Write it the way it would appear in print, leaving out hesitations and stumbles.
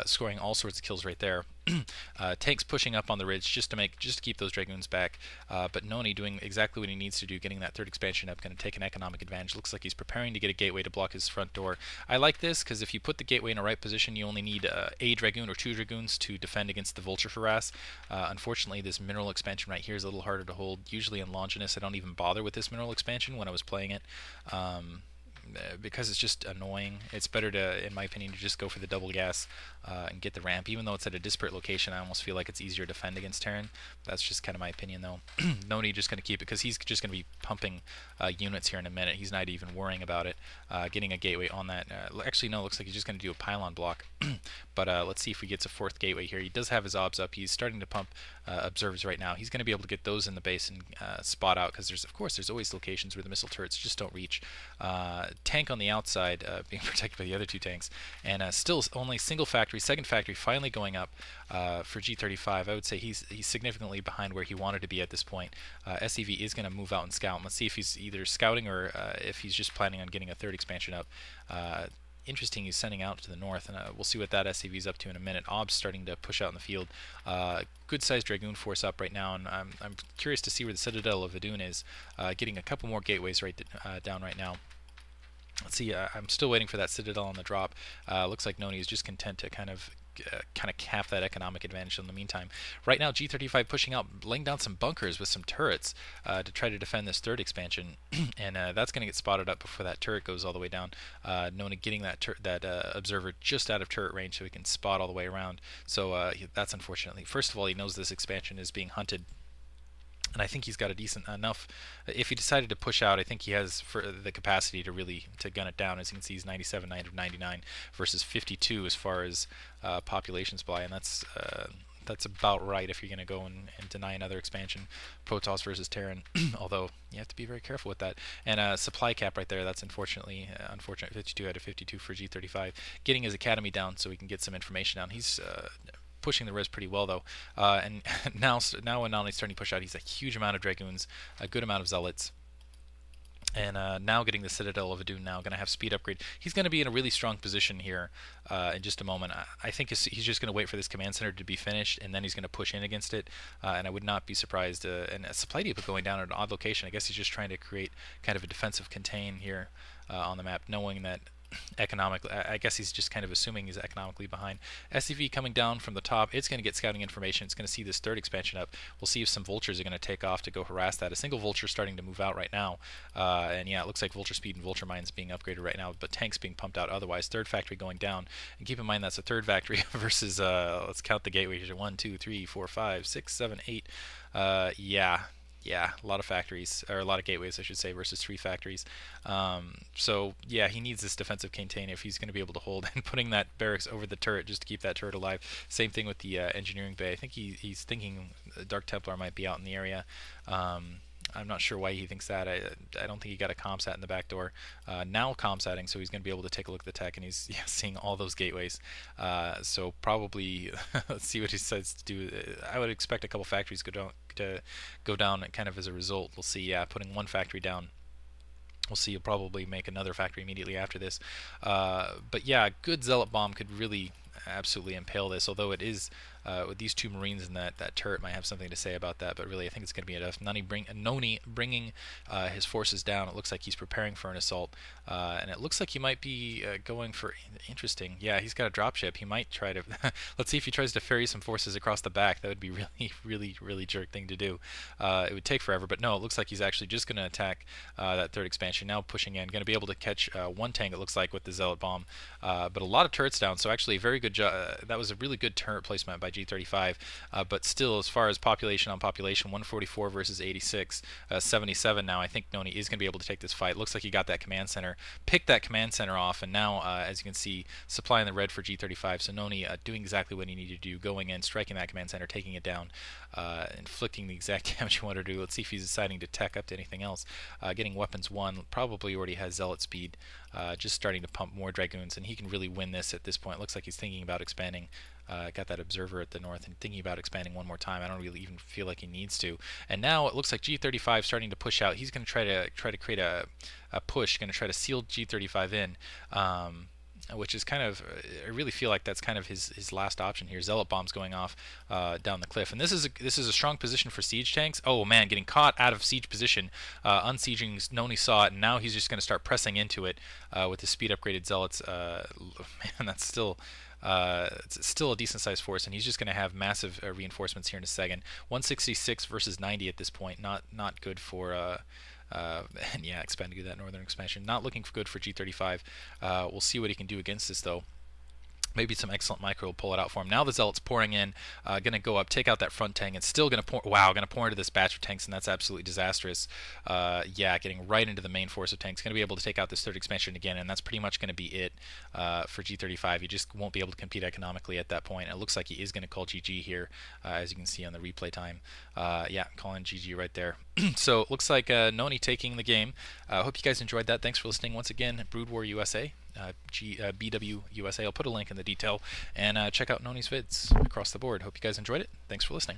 scoring all sorts of kills right there. Tanks pushing up on the ridge just to keep those Dragoons back, but Nony doing exactly what he needs to do, getting that third expansion up, going to take an economic advantage. Looks like he's preparing to get a gateway to block his front door. I like this because if you put the gateway in the right position, you only need a Dragoon or two Dragoons to defend against the Vulture harass. Unfortunately, this mineral expansion right here is a little harder to hold. Usually in Longinus, I don't even bother with this mineral expansion when I was playing it. Because it's just annoying. It's better to, in my opinion, to just go for the double gas and get the ramp. Even though it's at a disparate location, I almost feel like it's easier to defend against Terran. That's just kind of my opinion, though. Nony just going to keep it because he's just going to be pumping units here in a minute. He's not even worrying about it. Getting a gateway on that. Actually, no, it looks like he's just going to do a pylon block. But let's see if he gets a fourth gateway here. He does have his obs up. He's starting to pump observers right now. He's going to be able to get those in the base and spot out because of course, there's always locations where the missile turrets just don't reach. Tank on the outside being protected by the other two tanks, and still only single factory, second factory finally going up for G35. I would say he's significantly behind where he wanted to be at this point. SEV is going to move out and scout. Let's see if he's either scouting or if he's just planning on getting a third expansion up. Interesting, he's sending out to the north, and we'll see what that SCV is up to in a minute. Ob's starting to push out in the field. Good-sized Dragoon force up right now, and I'm curious to see where the Citadel of Vadun is. Getting a couple more gateways down right now. Let's see, I'm still waiting for that Citadel on the drop. Looks like Nony is just content to kind of cap that economic advantage in the meantime. Right now, G35 pushing out, laying down some bunkers with some turrets to try to defend this third expansion, and that's going to get spotted up before that turret goes all the way down. Nony getting that observer just out of turret range so he can spot all the way around. So that's unfortunately. First of all, he knows this expansion is being hunted. And I think he's got a decent enough. If he decided to push out, I think he has for the capacity to really gun it down. As you can see, he's 97 out of 99 versus 52 as far as population supply, and that's about right if you're going to go and deny another expansion. Protoss versus Terran, although you have to be very careful with that. And supply cap right there, that's unfortunate. 52 out of 52 for G35. Getting his academy down so we can get some information down. He's pushing the res pretty well though, and now when Nony's starting to push out, he's a huge amount of Dragoons, a good amount of Zealots, and now getting the Citadel of Vadun now, going to have speed upgrade. He's going to be in a really strong position here in just a moment. I think he's just going to wait for this command center to be finished, and then he's going to push in against it, and I would not be surprised. And a supply depot going down at an odd location. I guess he's just trying to create kind of a defensive contain here on the map, knowing that economically, I guess he's just kind of assuming he's economically behind. SCV coming down from the top, it's going to get scouting information. It's going to see this third expansion up. We'll see if some vultures are going to take off to go harass that. A single vulture starting to move out right now, and yeah, it looks like vulture speed and vulture mines being upgraded right now, but tanks being pumped out otherwise. Third factory going down, and keep in mind that's a third factory versus let's count the gateways. 1 2 3 4 5 6 7 8. Yeah, a lot of factories, or a lot of gateways, I should say, versus 3 factories. So, yeah, he needs this defensive contain if he's going to be able to hold, and putting that barracks over the turret just to keep that turret alive. Same thing with the engineering bay. I think he's thinking Dark Templar might be out in the area. I'm not sure why he thinks that. I don't think he got a comsat in the back door. Now comsatting, so he's going to be able to take a look at the tech, and he's seeing all those gateways. So probably, let's see what he decides to do. I would expect a couple factories to go down kind of as a result. We'll see. Yeah, putting one factory down. We'll see. He'll probably make another factory immediately after this. But yeah, a good Zealot bomb could really absolutely impale this, although it is with these two Marines and that turret might have something to say about that, but really I think it's going to be enough. Nony bringing his forces down. It looks like he's preparing for an assault, and it looks like he might be going for, interesting, yeah, he's got a dropship. He might try to, let's see if he tries to ferry some forces across the back. That would be really jerk thing to do. It would take forever, but no, it looks like he's actually just going to attack that third expansion, now pushing in, going to be able to catch one tank, it looks like, with the Zealot bomb, but a lot of turrets down, so actually a very good job. That was a really good turret placement by G35, but still, as far as population on population, 144 versus 86, 77 now. I think Nony is going to be able to take this fight. Looks like he got that command center, picked that command center off, and now, as you can see, supply in the red for G35. So Nony doing exactly what he needed to do, going in, striking that command center, taking it down, inflicting the exact damage he wanted to do. Let's see if he's deciding to tech up to anything else. Getting weapons 1, probably already has Zealot speed, just starting to pump more Dragoons, and he can really win this at this point. Looks like he's thinking about expanding. Got that observer at the north and thinking about expanding one more time. I don't really even feel like he needs to. And now it looks like G35 starting to push out. He's going to try to create a push, going to try to seal G35 in. which is kind of, I really feel like that's kind of his last option here. Zealot bombs going off down the cliff, and this is a strong position for siege tanks. Oh man, getting caught out of siege position, unsieging. Noni saw it, and now he's just going to start pressing into it with his speed upgraded zealots. Man, that's still. It's still a decent sized force, and he's just going to have massive reinforcements here in a second. 166 versus 90 at this point. Not good for. And yeah, expanding that northern expansion. Not looking good for G35. We'll see what he can do against this, though. Maybe some excellent micro will pull it out for him. Now the Zealot's pouring in, going to go up, take out that front tank, and still going to pour. Wow, going to pour into this batch of tanks, and that's absolutely disastrous. Yeah, getting right into the main force of tanks. Going to be able to take out this third expansion again, and that's pretty much going to be it for G35. He just won't be able to compete economically at that point. It looks like he is going to call GG here, as you can see on the replay time. Yeah, calling GG right there. So it looks like Noni taking the game. Hope you guys enjoyed that. Thanks for listening once again. Brood War USA. BW USA. I'll put a link in the detail, and check out Noni's vids across the board. Hope you guys enjoyed it. Thanks for listening.